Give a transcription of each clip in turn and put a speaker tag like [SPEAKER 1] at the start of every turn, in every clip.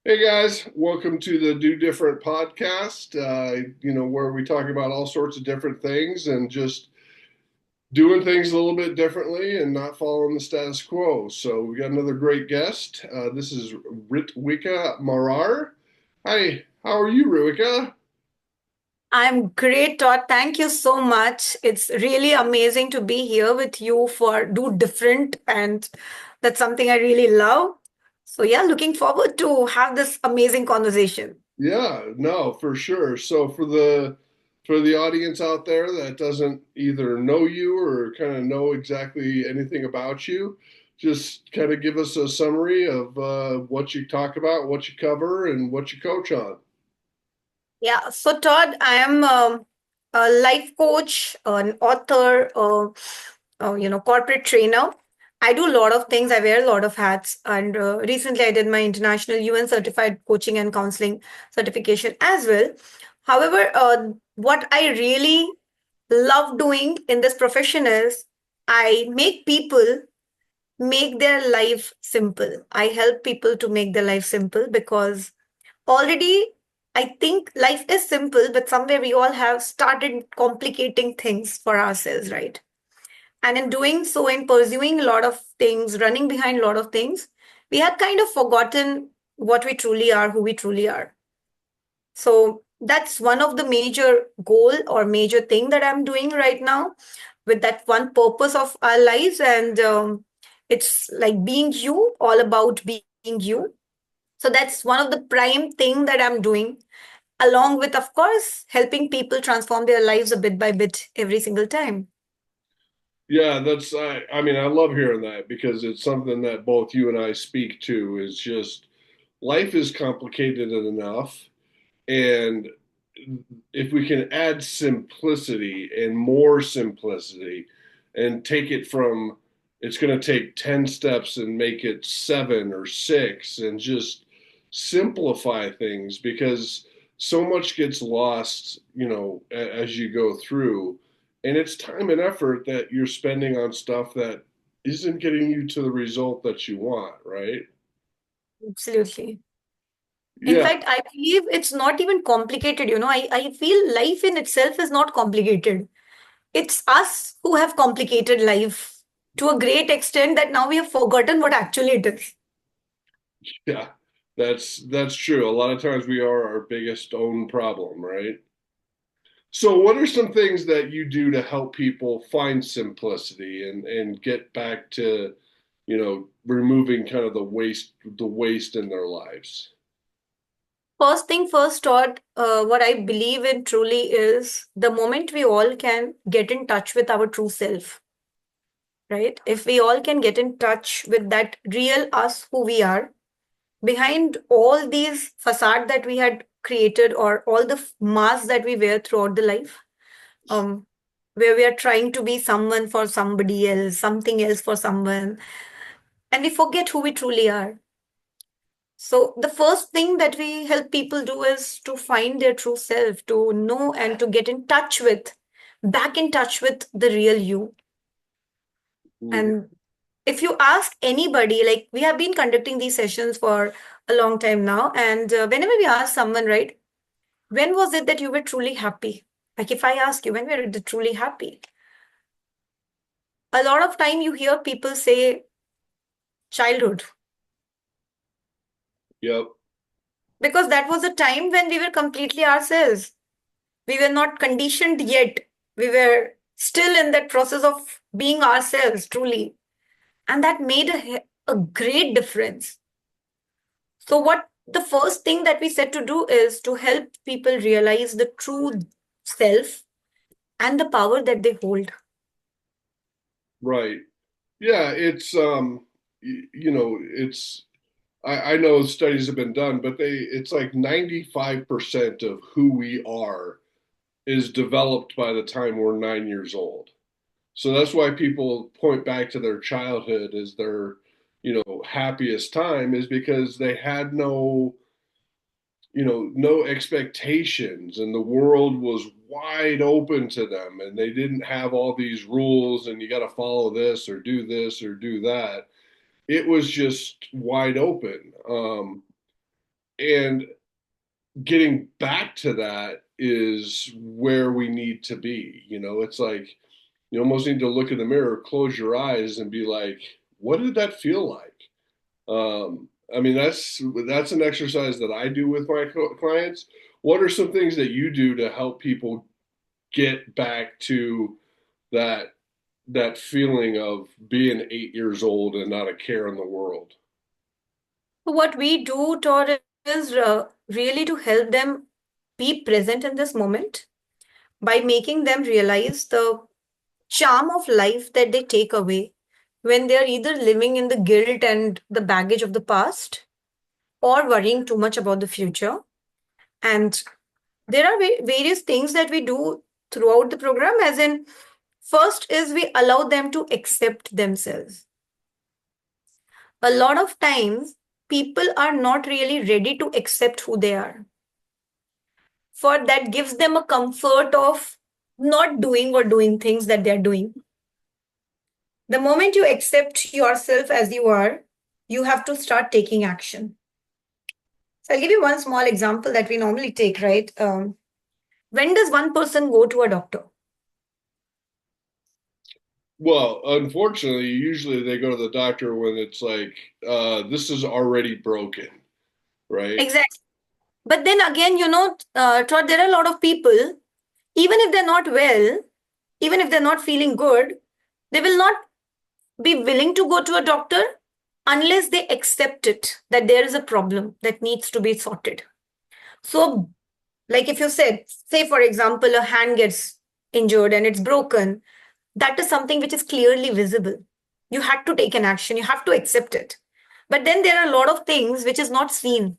[SPEAKER 1] Hey guys, welcome to the Do Different podcast. Where we talk about all sorts of different things and just doing things a little bit differently and not following the status quo. So we got another great guest. This is Ritwika Marar. Hi, how are you, Ritwika?
[SPEAKER 2] I'm great, Todd. Thank you so much. It's really amazing to be here with you for Do Different, and that's something I really love. So yeah, looking forward to have this amazing conversation.
[SPEAKER 1] Yeah, no, for sure. So for the audience out there that doesn't either know you or kind of know exactly anything about you, just kind of give us a summary of what you talk about, what you cover, and what you coach on.
[SPEAKER 2] Yeah, so Todd, I am a life coach, an author, corporate trainer. I do a lot of things. I wear a lot of hats, and recently I did my international UN certified coaching and counseling certification as well. However, what I really love doing in this profession is I make people make their life simple. I help people to make their life simple because already I think life is simple, but somewhere we all have started complicating things for ourselves, right? And in doing so, in pursuing a lot of things, running behind a lot of things, we had kind of forgotten what we truly are, who we truly are. So that's one of the major goal or major thing that I'm doing right now with that one purpose of our lives. And it's like being you, all about being you. So that's one of the prime thing that I'm doing, along with, of course, helping people transform their lives a bit by bit every single time.
[SPEAKER 1] Yeah, I mean, I love hearing that because it's something that both you and I speak to is just life is complicated enough. And if we can add simplicity and more simplicity and take it from it's going to take 10 steps and make it seven or six and just simplify things because so much gets lost, as you go through. And it's time and effort that you're spending on stuff that isn't getting you to the result that you want, right?
[SPEAKER 2] Absolutely. In
[SPEAKER 1] Yeah.
[SPEAKER 2] fact, I believe it's not even complicated. I feel life in itself is not complicated. It's us who have complicated life to a great extent that now we have forgotten what actually it is.
[SPEAKER 1] Yeah, that's true. A lot of times we are our biggest own problem, right? So what are some things that you do to help people find simplicity and get back to, removing kind of the waste in their lives?
[SPEAKER 2] First thing first, Todd, what I believe in truly is the moment we all can get in touch with our true self, right? If we all can get in touch with that real us, who we are, behind all these facade that we had created or all the masks that we wear throughout the life, um, where we are trying to be someone for somebody else, something else for someone, and we forget who we truly are. So the first thing that we help people do is to find their true self, to know and to get in touch with, back in touch with the real you.
[SPEAKER 1] Mhm.
[SPEAKER 2] And if you ask anybody, like we have been conducting these sessions for a long time now, and whenever we ask someone, right, when was it that you were truly happy? Like if I ask you, when were you truly happy? A lot of time you hear people say childhood,
[SPEAKER 1] Yep.
[SPEAKER 2] because that was a time when we were completely ourselves. We were not conditioned yet. We were still in that process of being ourselves truly. And that made a great difference. So, what the first thing that we said to do is to help people realize the true self and the power that they hold.
[SPEAKER 1] Right. Yeah, it's I know studies have been done, but it's like 95% of who we are is developed by the time we're 9 years old. So that's why people point back to their childhood as their, happiest time is because they had no expectations and the world was wide open to them and they didn't have all these rules and you got to follow this or do that. It was just wide open. and getting back to that is where we need to be. It's like you almost need to look in the mirror, close your eyes, and be like, what did that feel like? I mean, that's an exercise that I do with my clients. What are some things that you do to help people get back to that that feeling of being 8 years old and not a care in the world?
[SPEAKER 2] So what we do, Todd, is really to help them be present in this moment by making them realize the charm of life that they take away when they're either living in the guilt and the baggage of the past or worrying too much about the future. And there are various things that we do throughout the program, as in, first is we allow them to accept themselves. A lot of times, people are not really ready to accept who they are. For that gives them a comfort of not doing or doing things that they're doing. The moment you accept yourself as you are, you have to start taking action. So I'll give you one small example that we normally take, right? When does one person go to a doctor?
[SPEAKER 1] Well, unfortunately, usually they go to the doctor when it's like, this is already broken, right?
[SPEAKER 2] Exactly. But then again, Todd, there are a lot of people, even if they're not well, even if they're not feeling good, they will not be willing to go to a doctor unless they accept it that there is a problem that needs to be sorted. So, like if you said, say for example, a hand gets injured and it's broken, that is something which is clearly visible. You had to take an action, you have to accept it. But then there are a lot of things which is not seen,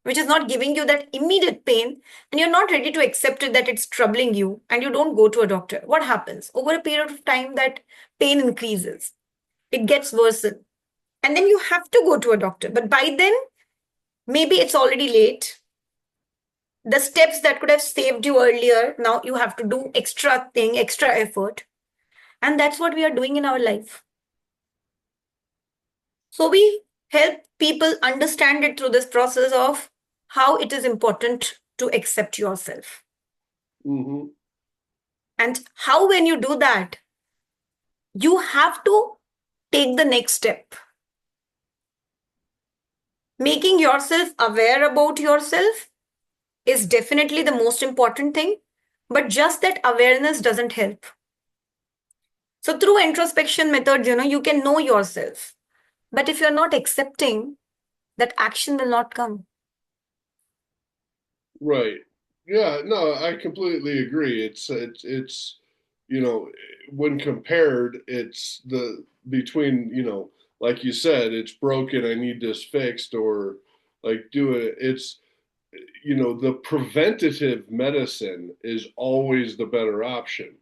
[SPEAKER 2] which is not giving you that immediate pain, and you're not ready to accept it that it's troubling you, and you don't go to a doctor. What happens? Over a period of time, that pain increases, it gets worse. And then you have to go to a doctor. But by then, maybe it's already late. The steps that could have saved you earlier, now you have to do extra thing, extra effort. And that's what we are doing in our life. So we help people understand it through this process of how it is important to accept yourself.
[SPEAKER 1] Hmm.
[SPEAKER 2] And how, when you do that, you have to take the next step. Making yourself aware about yourself is definitely the most important thing, but just that awareness doesn't help. So through introspection methods, you can know yourself. But if you're not accepting, that action will not come.
[SPEAKER 1] Right. Yeah, no, I completely agree. It's you know, when compared, it's the between, like you said, it's broken, I need this fixed, or like do it. It's the preventative medicine is always the better option.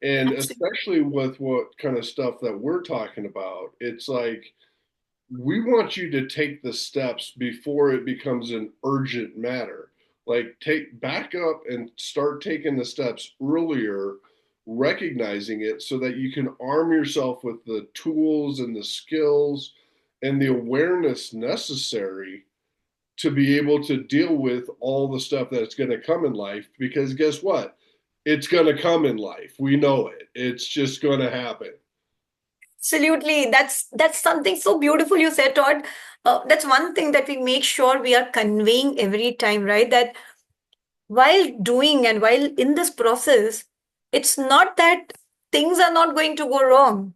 [SPEAKER 1] And
[SPEAKER 2] Absolutely.
[SPEAKER 1] especially with what kind of stuff that we're talking about, it's like we want you to take the steps before it becomes an urgent matter. Like take back up and start taking the steps earlier, recognizing it so that you can arm yourself with the tools and the skills and the awareness necessary to be able to deal with all the stuff that's going to come in life. Because guess what? It's going to come in life. We know it. It's just going to happen.
[SPEAKER 2] Absolutely. That's something so beautiful you said, Todd. That's one thing that we make sure we are conveying every time, right? That while doing and while in this process, it's not that things are not going to go wrong.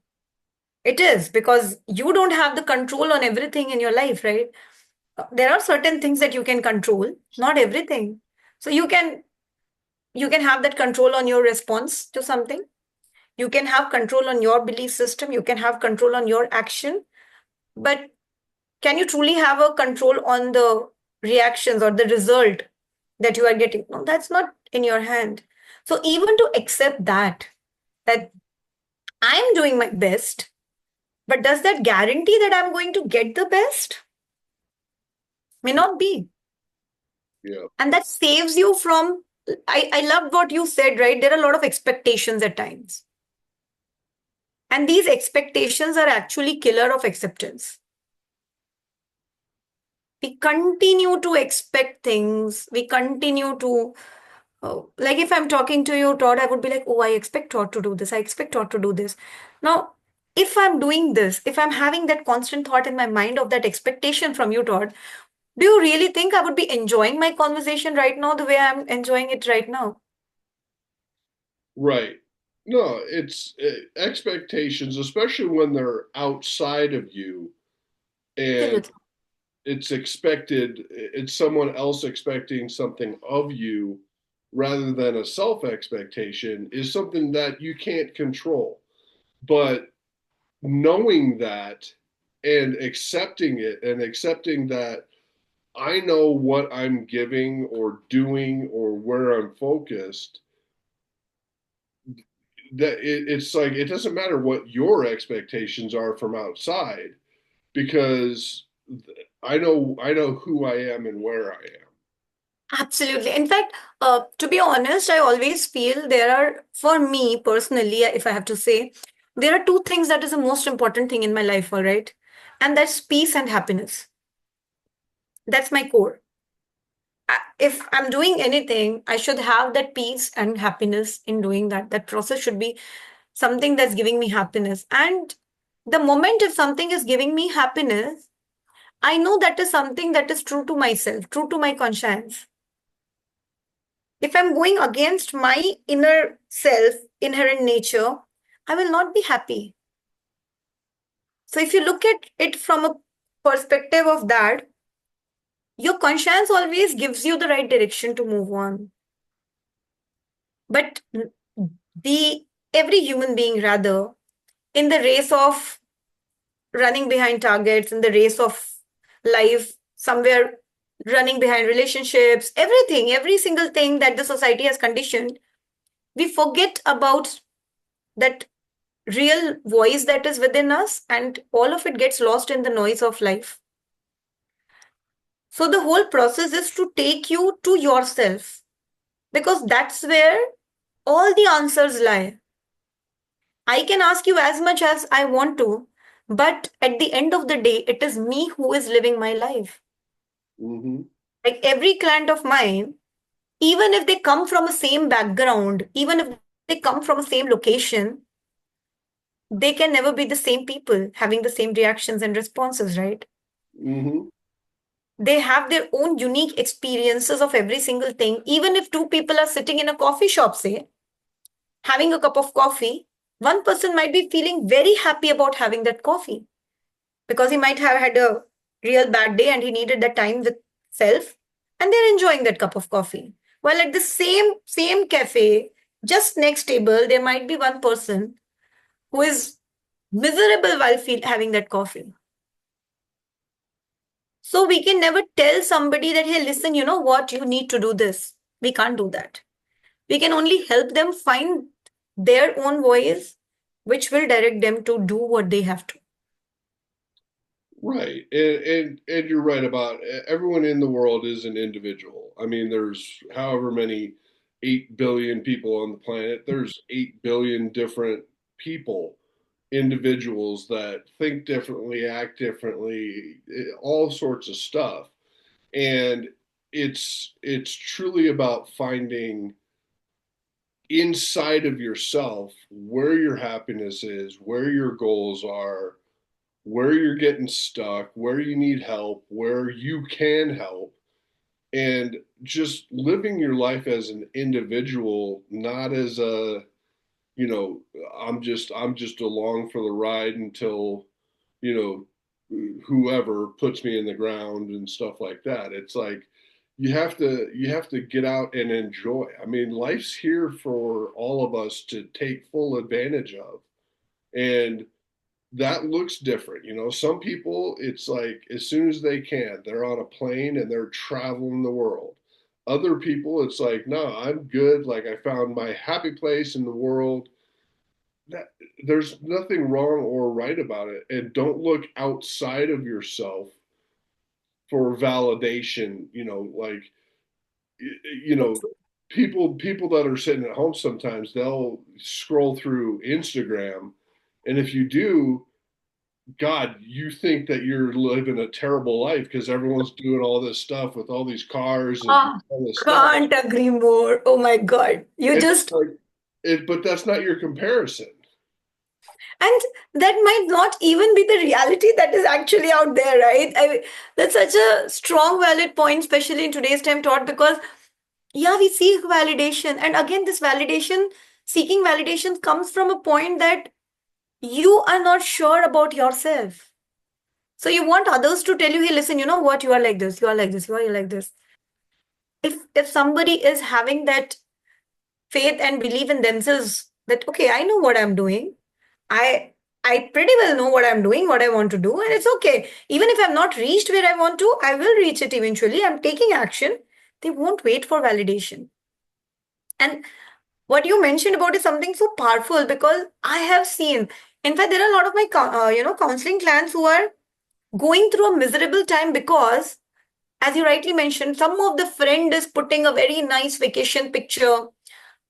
[SPEAKER 2] It is, because you don't have the control on everything in your life, right? There are certain things that you can control, not everything. So you can have that control on your response to something. You can have control on your belief system. You can have control on your action. But can you truly have a control on the reactions or the result that you are getting? No, that's not in your hand. So even to accept that I am doing my best, but does that guarantee that I'm going to get the best? May not be.
[SPEAKER 1] Yeah.
[SPEAKER 2] And that saves you from, I love what you said, right? There are a lot of expectations at times. And these expectations are actually killer of acceptance. we continue to expect things. We continue to, like if I'm talking to you, Todd, I would be like, oh, I expect Todd to do this. I expect Todd to do this. Now, if I'm doing this, if I'm having that constant thought in my mind of that expectation from you, Todd, do you really think I would be enjoying my conversation right now the way I'm enjoying it right now?
[SPEAKER 1] Right. No, it's expectations, especially when they're outside of you and
[SPEAKER 2] Absolutely.
[SPEAKER 1] it's expected, it's someone else expecting something of you rather than a self expectation is something that you can't control. But knowing that and accepting it and accepting that I know what I'm giving or doing or where I'm focused, that it's like it doesn't matter what your expectations are from outside because I know who I am and where I am.
[SPEAKER 2] Absolutely. In fact, to be honest, I always feel there are, for me personally, if I have to say, there are two things that is the most important thing in my life, all right? And that's peace and happiness. That's my core. If I'm doing anything, I should have that peace and happiness in doing that. That process should be something that's giving me happiness. And the moment if something is giving me happiness, I know that is something that is true to myself, true to my conscience. If I'm going against my inner self, inherent nature, I will not be happy. So if you look at it from a perspective of that, your conscience always gives you the right direction to move on. But the every human being rather in the race of running behind targets, in the race of life, somewhere running behind relationships, everything, every single thing that the society has conditioned, we forget about that real voice that is within us, and all of it gets lost in the noise of life. So the whole process is to take you to yourself because that's where all the answers lie. I can ask you as much as I want to, but at the end of the day, it is me who is living my life.
[SPEAKER 1] Mm-hmm.
[SPEAKER 2] Like every client of mine, even if they come from a same background, even if they come from a same location, they can never be the same people having the same reactions and responses, right?
[SPEAKER 1] Mm-hmm.
[SPEAKER 2] They have their own unique experiences of every single thing. Even if two people are sitting in a coffee shop, say, having a cup of coffee, one person might be feeling very happy about having that coffee because he might have had a real bad day and he needed that time with self, and they're enjoying that cup of coffee. While at the same cafe, just next table, there might be one person who is miserable while having that coffee. So we can never tell somebody that, hey, listen, you know what, you need to do this. We can't do that. We can only help them find their own voice, which will direct them to do what they have to.
[SPEAKER 1] Right. And you're right about everyone in the world is an individual. I mean, there's however many 8 billion people on the planet. There's 8 billion different people, individuals that think differently, act differently, all sorts of stuff. And it's truly about finding inside of yourself where your happiness is, where your goals are, where you're getting stuck, where you need help, where you can help, and just living your life as an individual, not as a, you know, I'm just along for the ride until, you whoever puts me in the ground and stuff like that. It's like you have to get out and enjoy. I mean, life's here for all of us to take full advantage of. And that looks different. Some people, it's like as soon as they can, they're on a plane and they're traveling the world. Other people, it's like, no, I'm good. Like I found my happy place in the world. That there's nothing wrong or right about it. And don't look outside of yourself for validation. Like you know, people that are sitting at home sometimes they'll scroll through Instagram, and if you do, God, you think that you're living a terrible life because everyone's doing all this stuff with all these cars and
[SPEAKER 2] Ah,
[SPEAKER 1] all this stuff.
[SPEAKER 2] can't agree more. Oh my God. You
[SPEAKER 1] It's
[SPEAKER 2] just,
[SPEAKER 1] like but that's not your comparison.
[SPEAKER 2] and that might not even be the reality that is actually out there, right? That's such a strong, valid point, especially in today's time, Todd, because yeah, we seek validation. And again, this validation, seeking validation comes from a point that you are not sure about yourself. So you want others to tell you, hey, listen, you know what? You are like this, you are like this, you are like this. If somebody is having that faith and belief in themselves that, okay, I know what I'm doing. I I pretty well know what I'm doing, what I want to do, and it's okay. Even if I've not reached where I want to, I will reach it eventually. I'm taking action. They won't wait for validation. And what you mentioned about is something so powerful because I have seen. In fact, there are a lot of my counseling clients who are going through a miserable time because, as you rightly mentioned, some of the friend is putting a very nice vacation picture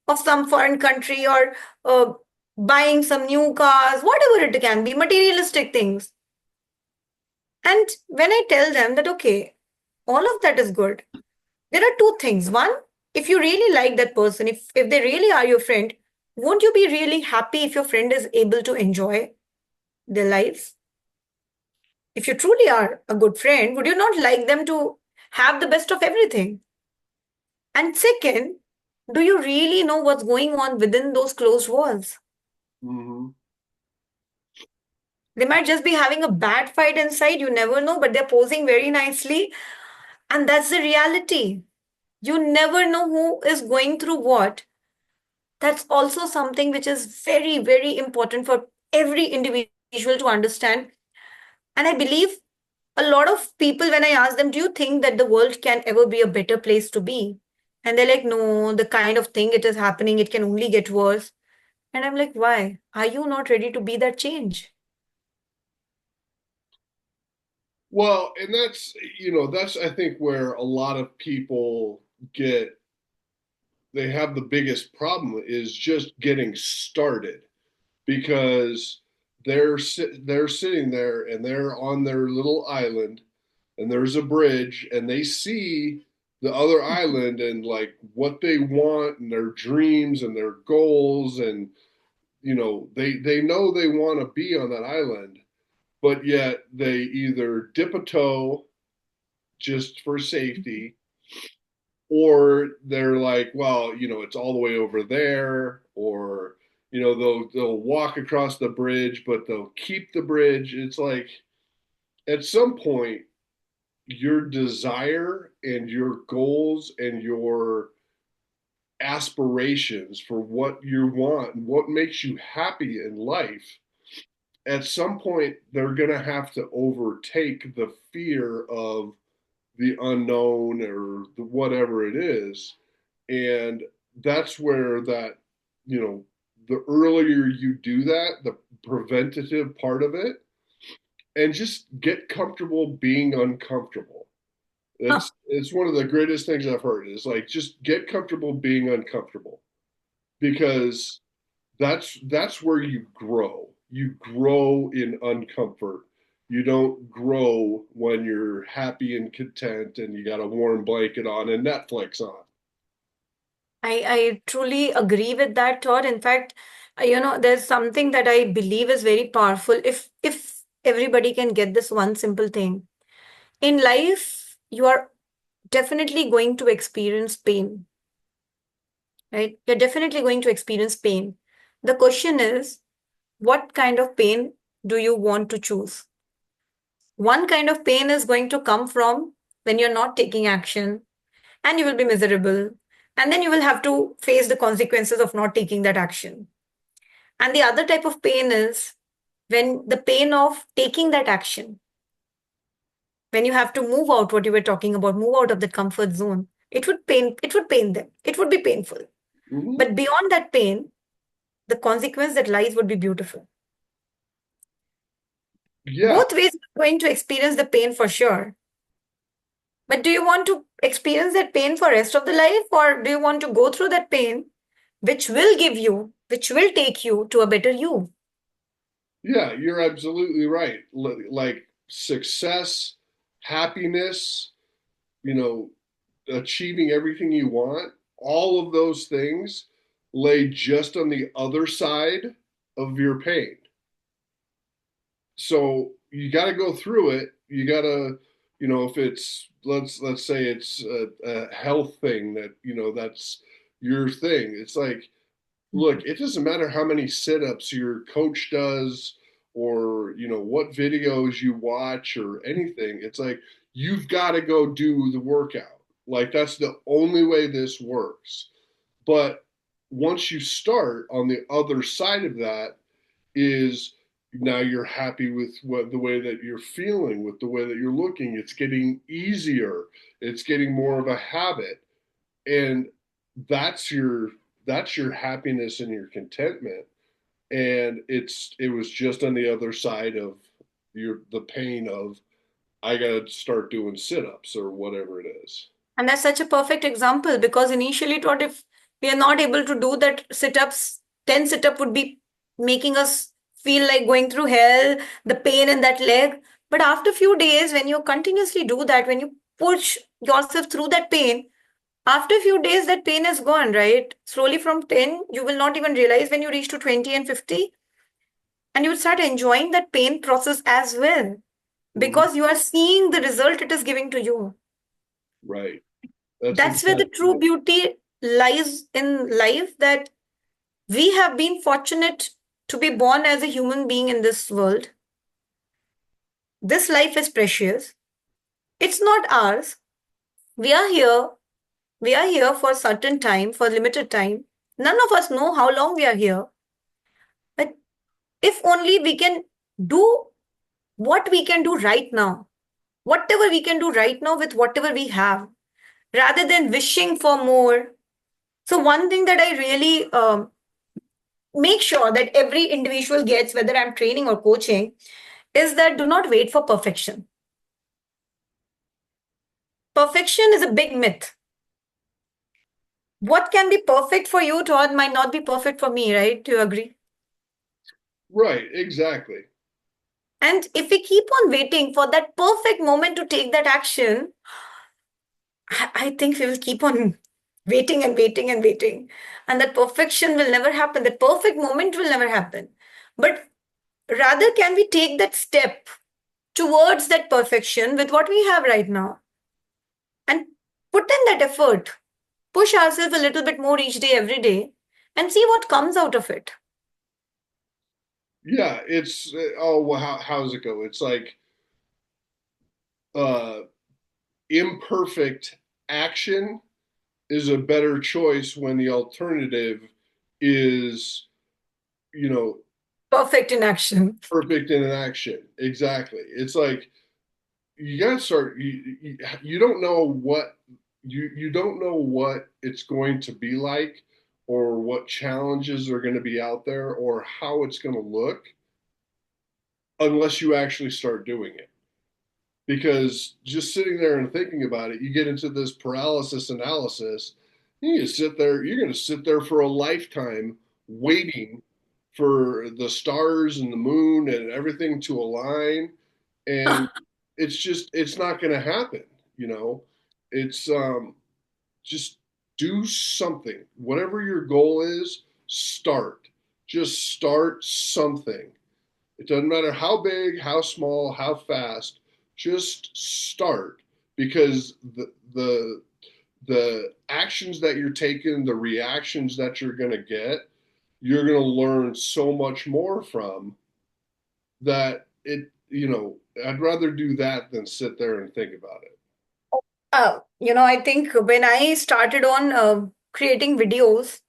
[SPEAKER 2] of some foreign country or uh, buying some new cars, whatever it can be, materialistic things. And when I tell them that, okay, all of that is good, there are two things. One, if you really like that person, if they really are your friend, won't you be really happy if your friend is able to enjoy their lives? If you truly are a good friend, would you not like them to have the best of everything? And second, do you really know what's going on within those closed walls?
[SPEAKER 1] Hmm.
[SPEAKER 2] They might just be having a bad fight inside, you never know, but they're posing very nicely. And that's the reality. You never know who is going through what. That's also something which is very, very important for every individual to understand. And I believe a lot of people, when I ask them, do you think that the world can ever be a better place to be? And they're like, no, the kind of thing it is happening, it can only get worse. And I'm like, why? Are you not ready to be that change?
[SPEAKER 1] Well, and that's I think where a lot of people get they have the biggest problem is just getting started because they're sitting there and they're on their little island and there's a bridge and they see the other island and like what they want and their dreams and their goals and they know they want to be on that island, but yet they either dip a toe just for safety, or they're like, well, it's all the way over there, or they'll walk across the bridge, but they'll keep the bridge. It's like at some point, your desire and your goals and your aspirations for what you want and what makes you happy in life, at some point they're going to have to overtake the fear of the unknown or the whatever it is. And that's where that, you know, the earlier you do that, the preventative part of it, and just get comfortable being uncomfortable. It's one of the greatest things I've heard is like just get comfortable being uncomfortable because that's where you grow. You grow in uncomfort. You don't grow when you're happy and content and you got a warm blanket on and Netflix on.
[SPEAKER 2] I truly agree with that thought. In fact, there's something that I believe is very powerful. If everybody can get this one simple thing. In life, you are definitely going to experience pain, right? You're definitely going to experience pain. The question is, what kind of pain do you want to choose? One kind of pain is going to come from when you're not taking action and you will be miserable. And then you will have to face the consequences of not taking that action. And the other type of pain is when the pain of taking that action, when you have to move out, what you were talking about, move out of that comfort zone. It would pain them. It would be painful.
[SPEAKER 1] Mm-hmm.
[SPEAKER 2] But beyond that pain, the consequence that lies would be beautiful.
[SPEAKER 1] Yeah.
[SPEAKER 2] Both ways you're going to experience the pain for sure. But do you want to experience that pain for rest of the life, or do you want to go through that pain which will take you to a better you?
[SPEAKER 1] Yeah, you're absolutely right. Like success, happiness, you know, achieving everything you want, all of those things lay just on the other side of your pain. So you got to go through it. You got to, if it's let's say it's a health thing that that's your thing. It's like, look, it doesn't matter how many sit-ups your coach does or what videos you watch or anything. It's like you've got to go do the workout. Like that's the only way this works. But once you start on the other side of that is now you're happy with what the way that you're feeling, with the way that you're looking. It's getting easier. It's getting more of a habit. And that's your that's your happiness and your contentment. And it was just on the other side of the pain of I gotta start doing sit-ups or whatever it is.
[SPEAKER 2] And that's such a perfect example because initially thought if we are not able to do that sit-ups, 10 sit-up would be making us feel like going through hell, the pain in that leg. But after a few days, when you continuously do that, when you push yourself through that pain, after a few days, that pain is gone, right? Slowly from 10, you will not even realize when you reach to 20 and 50, and you will start enjoying that pain process as well
[SPEAKER 1] Mm-hmm.
[SPEAKER 2] because you are seeing the result it is giving to you.
[SPEAKER 1] Right. That's
[SPEAKER 2] That's where the
[SPEAKER 1] exactly
[SPEAKER 2] true
[SPEAKER 1] it.
[SPEAKER 2] beauty lies in life, that we have been fortunate to be born as a human being in this world. This life is precious. It's not ours. We are here. We are here for a certain time, for a limited time. None of us know how long we are here. But if only we can do what we can do right now, whatever we can do right now with whatever we have, rather than wishing for more. So, one thing that I really make sure that every individual gets, whether I'm training or coaching, is that do not wait for perfection. Perfection is a big myth. What can be perfect for you, Todd, might not be perfect for me, right? Do you agree?
[SPEAKER 1] Right, exactly.
[SPEAKER 2] And if we keep on waiting for that perfect moment to take that action, I think we will keep on waiting and waiting and waiting. And that perfection will never happen. That perfect moment will never happen. But rather, can we take that step towards that perfection with what we have right now and put in that effort, push ourselves a little bit more each day, every day, and see what comes out of it?
[SPEAKER 1] Yeah, it's oh well, how does it go? It's like uh imperfect action is a better choice when the alternative is, you know,
[SPEAKER 2] Perfect in action.
[SPEAKER 1] perfect in an action. Exactly. It's like you gotta start. You don't know what you don't know what it's going to be like, or what challenges are going to be out there, or how it's going to look unless you actually start doing it. Because just sitting there and thinking about it, you get into this paralysis analysis. You sit there, you're going to sit there for a lifetime waiting for the stars and the moon and everything to align. And it's not going to happen, you know? It's just do something. Whatever your goal is, start. Just start something. It doesn't matter how big, how small, how fast. Just start because the actions that you're taking, the reactions that you're going to get, you're going to learn so much more from that. I'd rather do that than sit there and think about it.
[SPEAKER 2] I think when I started on creating videos,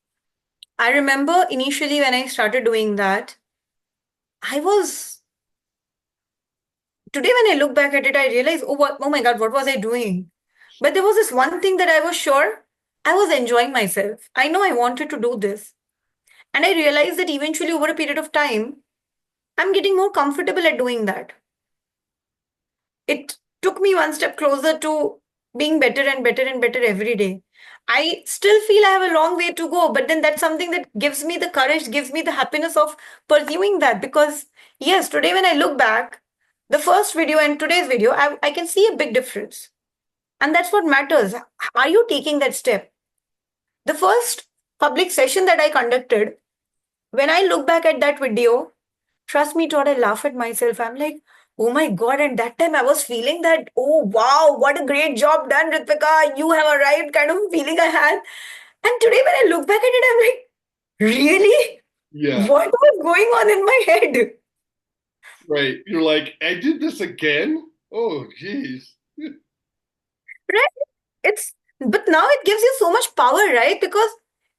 [SPEAKER 2] I remember initially when I started doing that, I was today when I look back at it, I realize, oh my God, what was I doing? But there was this one thing that I was sure I was enjoying myself. I know I wanted to do this. And I realized that eventually over a period of time, I'm getting more comfortable at doing that. It took me one step closer to being better and better and better every day. I still feel I have a long way to go, but then that's something that gives me the courage, gives me the happiness of pursuing that. Because, yes, today when I look back, the first video and today's video, I can see a big difference. And that's what matters. Are you taking that step? The first public session that I conducted, when I look back at that video, trust me, Todd, I laugh at myself. I'm like, oh my God. And that time I was feeling that, oh wow, what a great job done, Ritvika. You have arrived kind of feeling I had. And today when I look back at it, I'm like, really?
[SPEAKER 1] Yeah,
[SPEAKER 2] What was going on in my head?
[SPEAKER 1] right. You're like, I did this again? Oh, geez.
[SPEAKER 2] Right? It's but now it gives you so much power, right? Because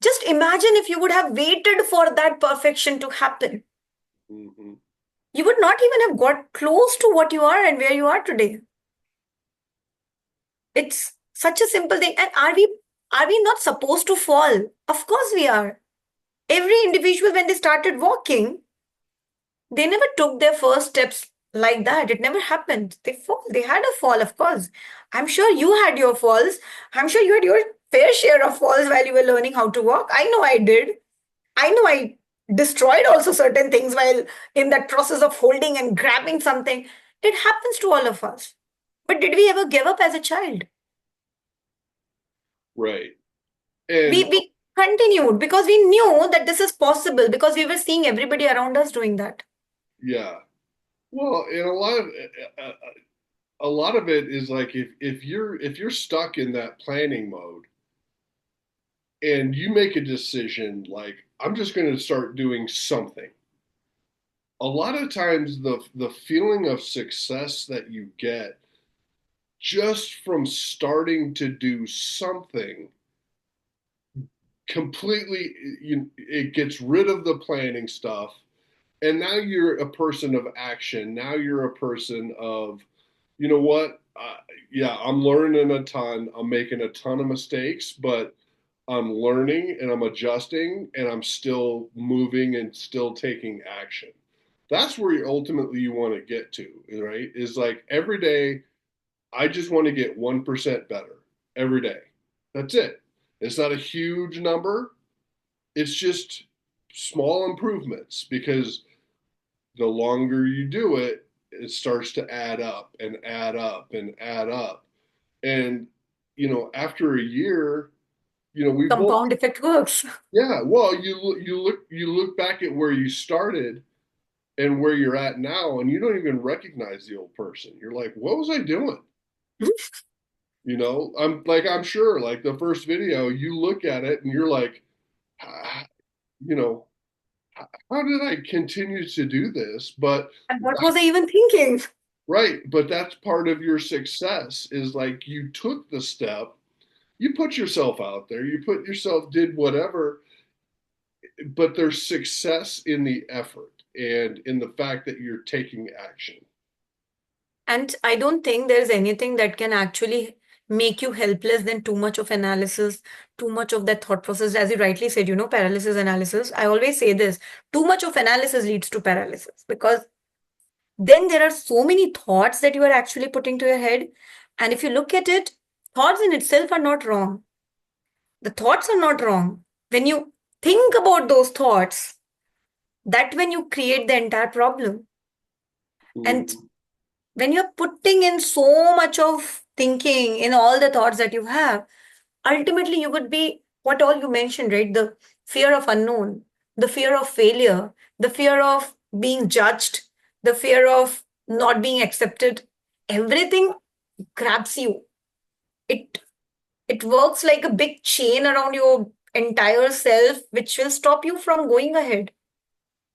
[SPEAKER 2] just imagine if you would have waited for that perfection to happen.
[SPEAKER 1] Hmm.
[SPEAKER 2] You would not even have got close to what you are and where you are today. It's such a simple thing. And are we not supposed to fall? Of course we are. Every individual, when they started walking, they never took their first steps like that. It never happened. They fall. They had a fall, of course. I'm sure you had your falls. I'm sure you had your fair share of falls while you were learning how to walk. I know I did. I know I destroyed also certain things while in that process of holding and grabbing something. It happens to all of us. But did we ever give up as a child?
[SPEAKER 1] Right.
[SPEAKER 2] we
[SPEAKER 1] And
[SPEAKER 2] we continued because we knew that this is possible because we were seeing everybody around us doing that.
[SPEAKER 1] yeah, well, and uh, a lot of it is like if you're stuck in that planning mode and you make a decision like I'm just going to start doing something. A lot of times the feeling of success that you get just from starting to do something completely it gets rid of the planning stuff, and now you're a person of action. Now you're a person of, you know what, yeah, I'm learning a ton, I'm making a ton of mistakes, but I'm learning and I'm adjusting and I'm still moving and still taking action. That's where ultimately you want to get to, right? Is like every day I just want to get 1% better every day. That's it. It's not a huge number. It's just small improvements because the longer you do it, it starts to add up and add up and add up. And, after a year, we both,
[SPEAKER 2] Compound effect works.
[SPEAKER 1] yeah, well, you look back at where you started and where you're at now, and you don't even recognize the old person. You're like, what was I doing? I'm sure like the first video, you look at it and you're like, "Ah, you know, how did I continue to do this?" But
[SPEAKER 2] And what was I even thinking?
[SPEAKER 1] right, but that's part of your success is like you took the step, you put yourself out there, you put yourself, did whatever, but there's success in the effort and in the fact that you're taking action.
[SPEAKER 2] And I don't think there's anything that can actually make you helpless than too much of analysis, too much of that thought process. As you rightly said, paralysis analysis. I always say this, too much of analysis leads to paralysis because then there are so many thoughts that you are actually putting to your head. And if you look at it, thoughts in itself are not wrong. The thoughts are not wrong. When you think about those thoughts, that when you create the entire problem. And
[SPEAKER 1] Mm-hmm.
[SPEAKER 2] when you're putting in so much of thinking in all the thoughts that you have, ultimately you would be what all you mentioned, right? The fear of unknown, the fear of failure, the fear of being judged, the fear of not being accepted. Everything grabs you. It it works like a big chain around your entire self, which will stop you from going ahead.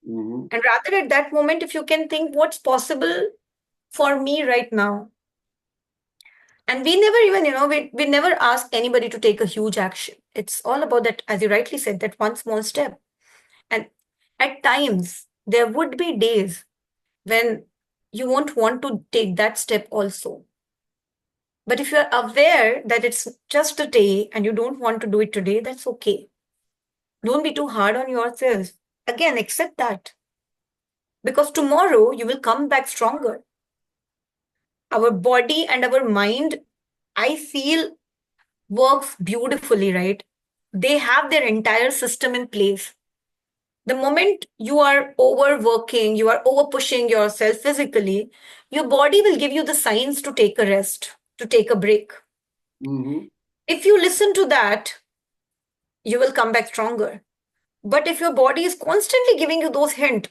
[SPEAKER 1] Mm-hmm.
[SPEAKER 2] And rather at that moment, if you can think what's possible for me right now. And we never even, we never ask anybody to take a huge action. It's all about that, as you rightly said, that one small step. And at times, there would be days when you won't want to take that step also. But if you're aware that it's just a day and you don't want to do it today, that's okay. Don't be too hard on yourself. Again, accept that. Because tomorrow you will come back stronger. Our body and our mind I feel works beautifully, right? They have their entire system in place. The moment you are overworking, you are over pushing yourself physically, your body will give you the signs to take a rest, to take a break.
[SPEAKER 1] Hmm.
[SPEAKER 2] If you listen to that, you will come back stronger. But if your body is constantly giving you those hints,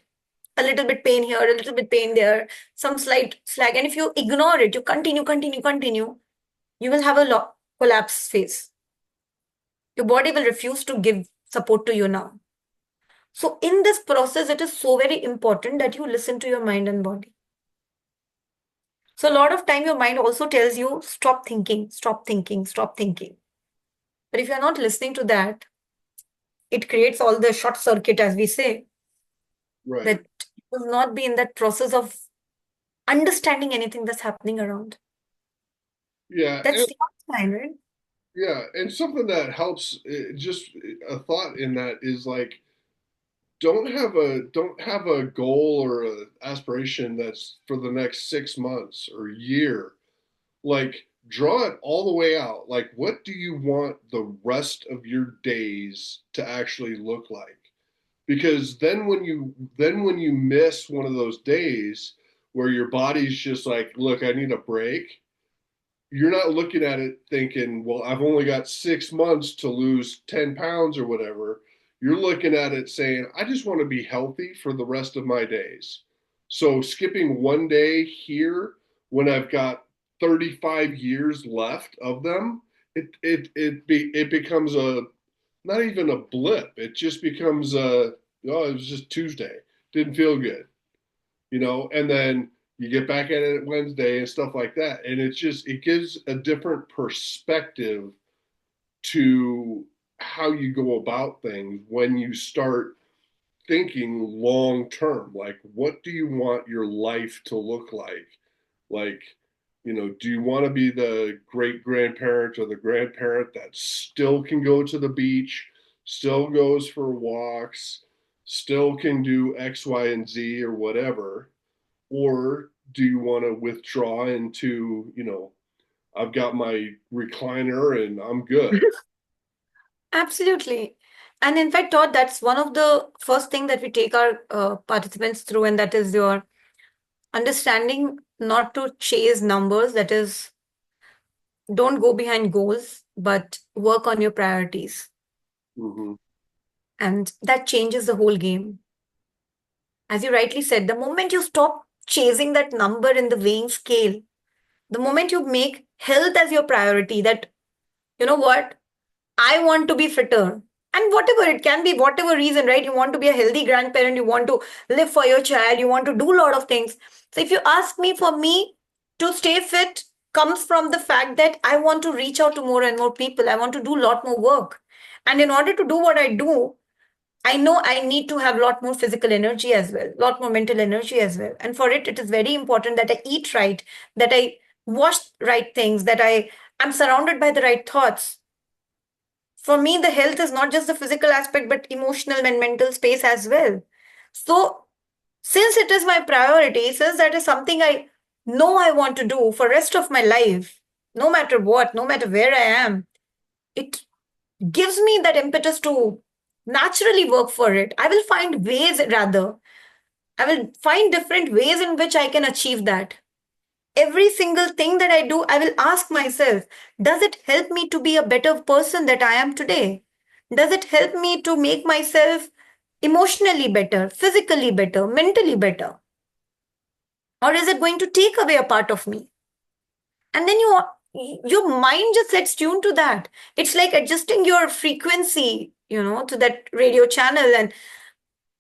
[SPEAKER 2] a little bit pain here, a little bit pain there, some slight slack, and if you ignore it, you continue, you will have a collapse phase. Your body will refuse to give support to you now. So, in this process, it is so very important that you listen to your mind and body. So, a lot of time, your mind also tells you, stop thinking, stop thinking, stop thinking. But if you're not listening to that, it creates all the short circuit, as we say,
[SPEAKER 1] Right.
[SPEAKER 2] that you will not be in that process of understanding anything that's happening around.
[SPEAKER 1] Yeah.
[SPEAKER 2] That's the time, right?
[SPEAKER 1] Yeah, and something that helps, just a thought in that is like, don't have a goal or a aspiration that's for the next 6 months or year. Like, draw it all the way out. Like, what do you want the rest of your days to actually look like? Because then when you miss one of those days where your body's just like, look, I need a break, you're not looking at it thinking, well, I've only got 6 months to lose 10 pounds or whatever. You're looking at it saying, I just want to be healthy for the rest of my days. So skipping one day here when I've got 35 years left of them, it becomes a not even a blip. It just becomes a, oh, it was just Tuesday. Didn't feel good, and then you get back at it Wednesday and stuff like that. And it gives a different perspective to how you go about things when you start thinking long term. Like, what do you want your life to look like? Like, do you want to be the great grandparent or the grandparent that still can go to the beach, still goes for walks, still can do X, Y, and Z or whatever? Or do you want to withdraw into, I've got my recliner and I'm good?
[SPEAKER 2] Absolutely. And in fact, Todd, that's one of the first thing that we take our participants through, and that is your understanding not to chase numbers. That is, don't go behind goals, but work on your priorities.
[SPEAKER 1] Mm-hmm.
[SPEAKER 2] And that changes the whole game. As you rightly said, the moment you stop chasing that number in the weighing scale, the moment you make health as your priority, that, you know what, I want to be fitter. And whatever it can be, whatever reason, right? You want to be a healthy grandparent, you want to live for your child, you want to do a lot of things. So if you ask me, for me to stay fit comes from the fact that I want to reach out to more and more people. I want to do a lot more work. And in order to do what I do, I know I need to have a lot more physical energy as well, a lot more mental energy as well. And for it, it is very important that I eat right, that I wash right things, that am surrounded by the right thoughts. For me, the health is not just the physical aspect, but emotional and mental space as well. So, since it is my priority, since that is something I know I want to do for rest of my life, no matter what, no matter where I am, it gives me that impetus to naturally work for it. I will find ways, rather, I will find different ways in which I can achieve that. Every single thing that I do, I will ask myself, does it help me to be a better person that I am today? Does it help me to make myself emotionally better, physically better, mentally better? Or is it going to take away a part of me? And then your mind just gets tuned to that. It's like adjusting your frequency, to that radio channel. And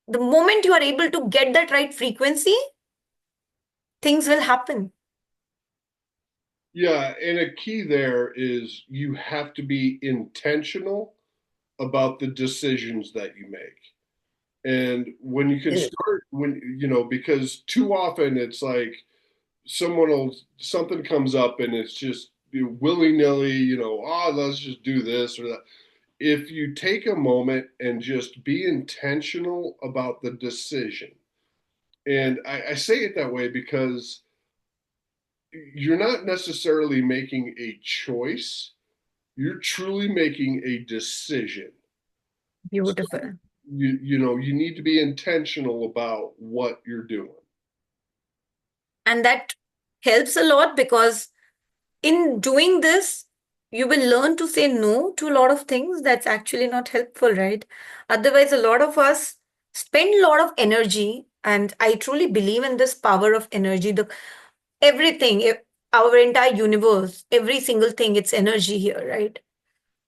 [SPEAKER 2] the moment you are able to get that right frequency, things will happen.
[SPEAKER 1] Yeah, and a key there is you have to be intentional about the decisions that you make. And when you can start, because too often it's like something comes up and it's just willy nilly, let's just do this or that. If you take a moment and just be intentional about the decision, and I say it that way because you're not necessarily making a choice. You're truly making a decision. So
[SPEAKER 2] Beautiful.
[SPEAKER 1] you need to be intentional about what you're doing.
[SPEAKER 2] And that helps a lot because in doing this, you will learn to say no to a lot of things that's actually not helpful, right? Otherwise, a lot of us spend a lot of energy, and I truly believe in this power of energy. The everything, our entire universe, every single thing, it's energy here, right?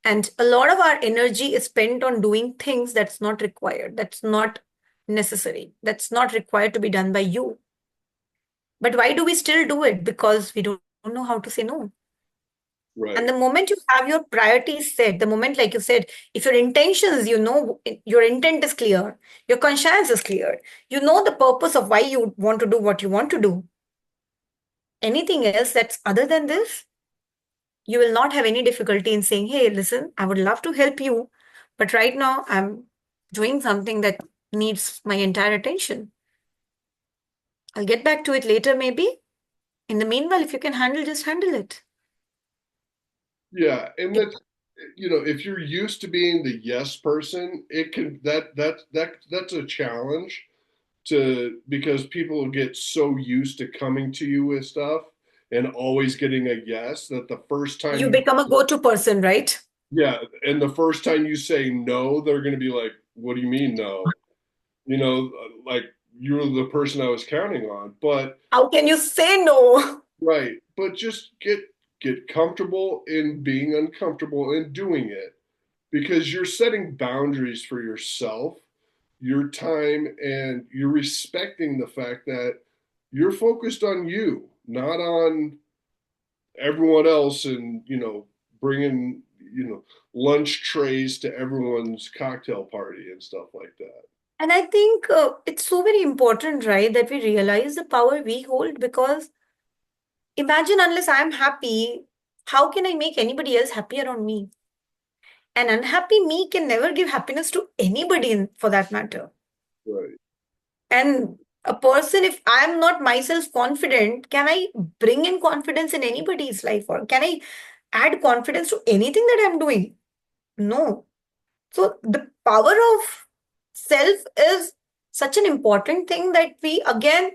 [SPEAKER 2] And a lot of our energy is spent on doing things that's not required, that's not necessary, that's not required to be done by you. But why do we still do it? Because we don't know how to say no. And
[SPEAKER 1] Right.
[SPEAKER 2] the moment you have your priorities set, the moment, like you said, if your intentions, your intent is clear, your conscience is clear, you know the purpose of why you want to do what you want to do. Anything else that's other than this, you will not have any difficulty in saying, hey, listen, I would love to help you, but right now I'm doing something that needs my entire attention. I'll get back to it later, maybe. In the meanwhile, if you can handle, just handle it.
[SPEAKER 1] Yeah, and that's if you're used to being the yes person, it can that's a challenge to because people get so used to coming to you with stuff and always getting a yes that the first time
[SPEAKER 2] You
[SPEAKER 1] you
[SPEAKER 2] become a go to person, right?
[SPEAKER 1] yeah, and the first time you say no, they're going to be like, "What do you mean no?" Like you're the person I was counting on. But
[SPEAKER 2] How can you say no?
[SPEAKER 1] right, but just get comfortable in being uncomfortable and doing it because you're setting boundaries for yourself, your time, and you're respecting the fact that you're focused on you, not on everyone else, and bringing lunch trays to everyone's cocktail party and stuff like that.
[SPEAKER 2] And I think it's so very important, right, that we realize the power we hold because imagine unless I'm happy, how can I make anybody else happy around me? An unhappy me can never give happiness to anybody for that matter.
[SPEAKER 1] Right.
[SPEAKER 2] And a person, if I'm not myself confident, can I bring in confidence in anybody's life or can I add confidence to anything that I'm doing? No. So the power of self is such an important thing that we, again,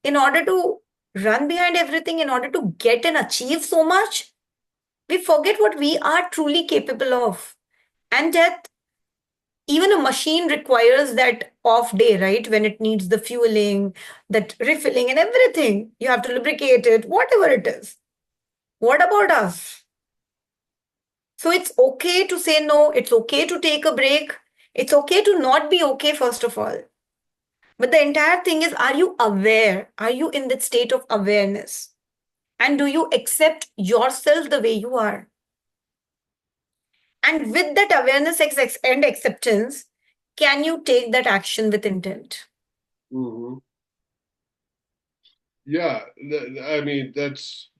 [SPEAKER 2] in order to run behind everything, in order to get and achieve so much, we forget what we are truly capable of. And that even a machine requires that off day, right? When it needs the fueling, that refilling, and everything. You have to lubricate it, whatever it is. What about us? So it's okay to say no. It's okay to take a break. It's okay to not be okay, first of all. But the entire thing is, are you aware? Are you in that state of awareness? And do you accept yourself the way you are? And with that awareness and acceptance, can you take that action with intent?
[SPEAKER 1] Hmm. Yeah, I mean there's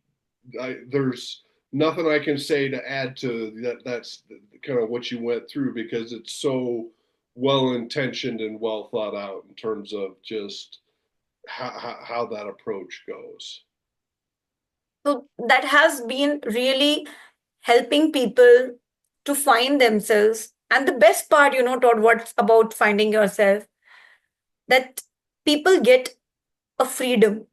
[SPEAKER 1] nothing I can say to add to that. That's kind of what you went through because it's so well intentioned and well thought out in terms of just how that approach goes.
[SPEAKER 2] So that has been really helping people to find themselves. And the best part, Todd, what's about finding yourself, that people get a freedom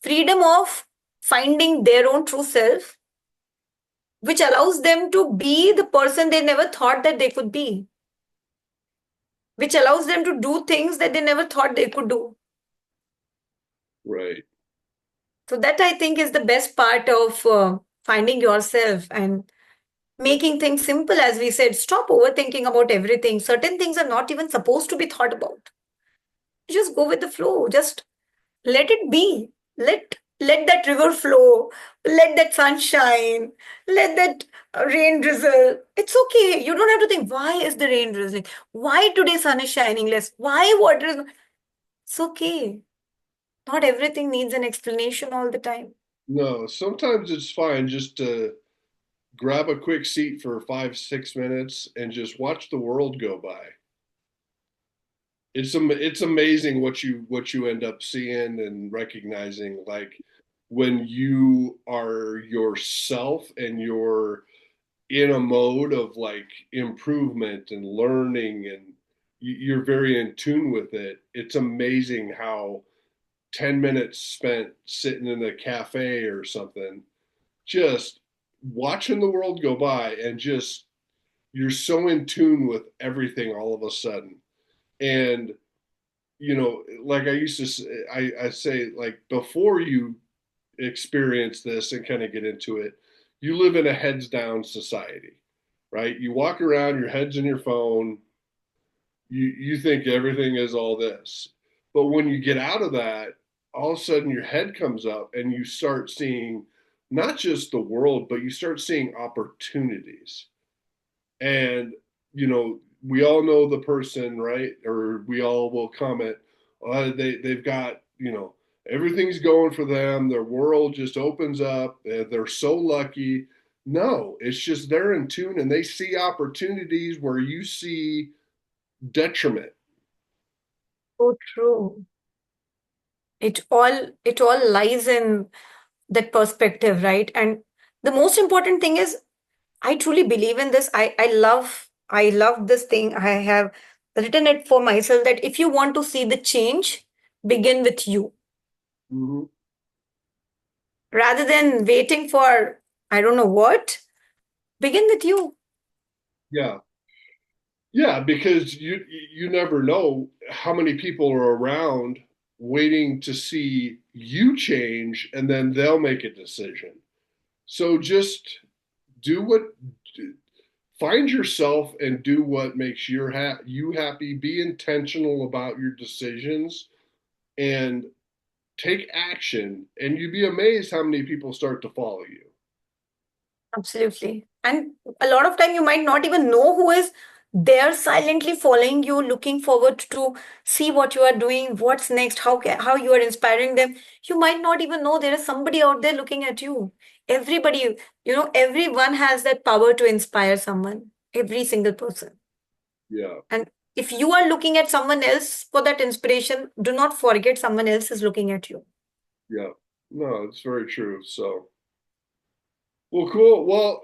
[SPEAKER 2] of finding their own true self, which allows them to be the person they never thought that they could be, which allows them to do things that they never thought they could do.
[SPEAKER 1] Right.
[SPEAKER 2] So that I think is the best part of finding yourself and making things simple. As we said, stop overthinking about everything. Certain things are not even supposed to be thought about. Just go with the flow. Just let it be. Let that river flow. Let that sun shine. Let that rain drizzle. It's okay. You don't have to think, why is the rain drizzling? Why today sun is shining less? Why water is... It's okay. Not everything needs an explanation all the time.
[SPEAKER 1] No, sometimes it's fine just to grab a quick seat for 5, 6 minutes and just watch the world go by. It's amazing what you end up seeing and recognizing. Like when you are yourself and you're in a mode of like improvement and learning, and you're very in tune with it. It's amazing how 10 minutes spent sitting in a cafe or something, just watching the world go by, and just you're so in tune with everything all of a sudden. And like I used to say, I say, like, before you experience this and kind of get into it, you live in a heads down society, right? You walk around, your head's in your phone, you think everything is all this. But when you get out of that, all of a sudden your head comes up and you start seeing not just the world, but you start seeing opportunities. And we all know the person, right? Or we all will comment, they've got, everything's going for them, their world just opens up, they're so lucky. No, it's just they're in tune and they see opportunities where you see detriment.
[SPEAKER 2] So true. It all lies in that perspective, right? And the most important thing is I truly believe in this. I love this thing. I have written it for myself that if you want to see the change, begin with you.
[SPEAKER 1] Mm-hmm.
[SPEAKER 2] Rather than waiting for I don't know what, begin with you.
[SPEAKER 1] Yeah. Yeah, because you never know how many people are around waiting to see you change, and then they'll make a decision. So just do what find yourself and do what makes you happy. Be intentional about your decisions and take action, and you'd be amazed how many people start to follow you.
[SPEAKER 2] Absolutely. And a lot of time you might not even know who is there silently following you, looking forward to see what you are doing, what's next, how you are inspiring them. You might not even know there is somebody out there looking at you. Everybody, everyone has that power to inspire someone, every single person.
[SPEAKER 1] Yeah,
[SPEAKER 2] And if you are looking at someone else for that inspiration, do not forget someone else is looking at you.
[SPEAKER 1] yeah. No, it's very true. So, well, cool. Well,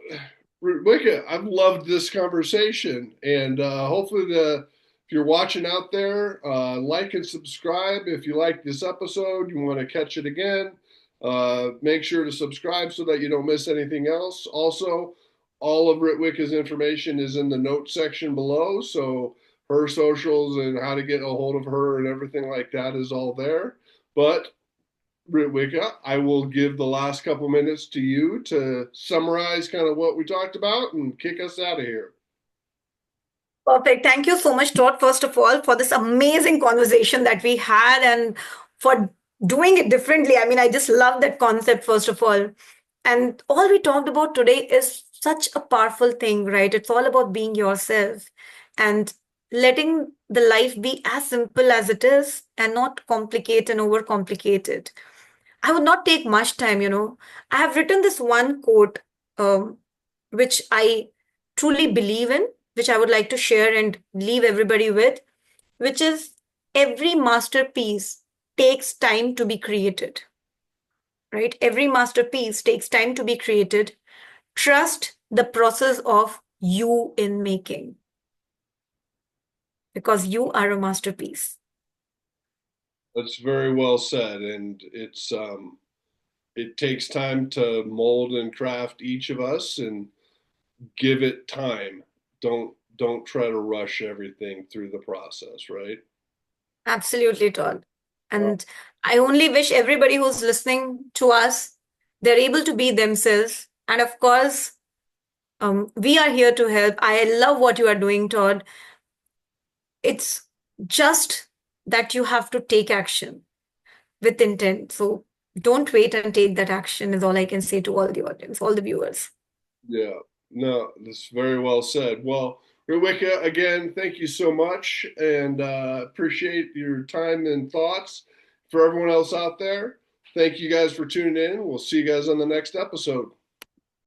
[SPEAKER 1] Wicca, I've loved this conversation, and hopefully, if you're watching out there, like and subscribe. If you like this episode, you want to catch it again, make sure to subscribe so that you don't miss anything else. Also, all of Ritwika's information is in the notes section below, so her socials and how to get a hold of her and everything like that is all there. But Ritwika, I will give the last couple minutes to you to summarize kind of what we talked about and kick us out of here.
[SPEAKER 2] Perfect. Thank you so much, Todd, first of all, for this amazing conversation that we had and for doing it differently. I mean, I just love that concept, first of all. And all we talked about today is such a powerful thing, right? It's all about being yourself and letting the life be as simple as it is and not complicate and overcomplicate it. I would not take much time. I have written this one quote, um, which I truly believe in, which I would like to share and leave everybody with, which is every masterpiece takes time to be created, right? Every masterpiece takes time to be created. Trust the process of you in making because you are a masterpiece.
[SPEAKER 1] That's very well said, and it takes time to mold and craft each of us, and give it time. Don't try to rush everything through the process, right?
[SPEAKER 2] Absolutely, Todd.
[SPEAKER 1] Uh,
[SPEAKER 2] And I only wish everybody who's listening to us, they're able to be themselves. And of course, we are here to help. I love what you are doing, Todd. It's just that you have to take action with intent. So don't wait and take that action, is all I can say to all the audience, all the viewers.
[SPEAKER 1] yeah, no, that's very well said. Well, Rebecca, again, thank you so much, and appreciate your time and thoughts. For everyone else out there, thank you guys for tuning in. We'll see you guys on the next episode.